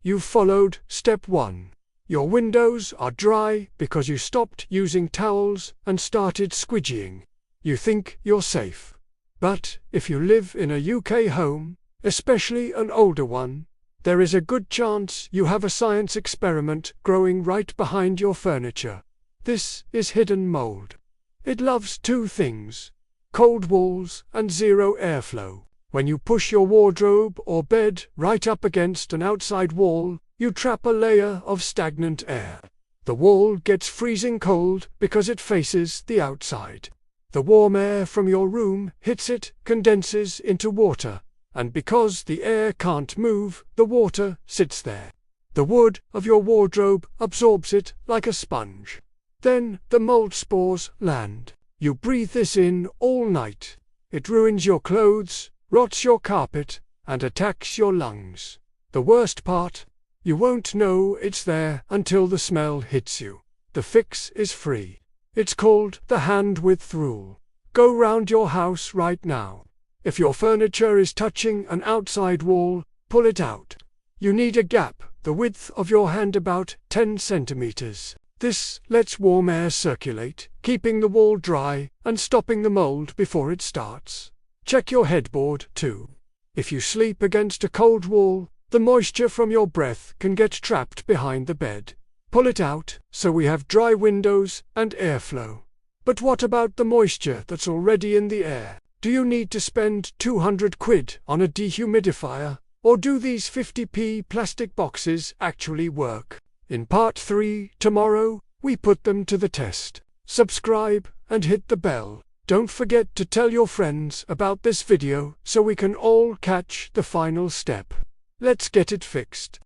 You've followed step 1. Your windows are dry because you stopped using towels and started squidgying. You think you're safe. But if you live in a UK home, especially an older one, there is a good chance you have a science experiment growing right behind your furniture. This is hidden mold. It loves 2 things: cold walls and zero airflow. When you push your wardrobe or bed right up against an outside wall, you trap a layer of stagnant air. The wall gets freezing cold because it faces the outside. The warm air from your room hits it, condenses into water, and because the air can't move, the water sits there. The wood of your wardrobe absorbs it like a sponge. Then the mold spores land. You breathe this in all night. It ruins your clothes, rots your carpet, and attacks your lungs. The worst part? You won't know it's there until the smell hits you. The fix is free. It's called the hand-width rule. Go round your house right now. If your furniture is touching an outside wall, pull it out. You need a gap the width of your hand, about 10 centimeters. This lets warm air circulate, keeping the wall dry and stopping the mold before it starts. Check your headboard too. If you sleep against a cold wall, the moisture from your breath can get trapped behind the bed. Pull it out so we have dry windows and airflow. But what about the moisture that's already in the air? Do you need to spend 200 quid on a dehumidifier, or do these 50p plastic boxes actually work? In part 3 tomorrow, we put them to the test. Subscribe and hit the bell. Don't forget to tell your friends about this video so we can all catch the final step. Let's get it fixed.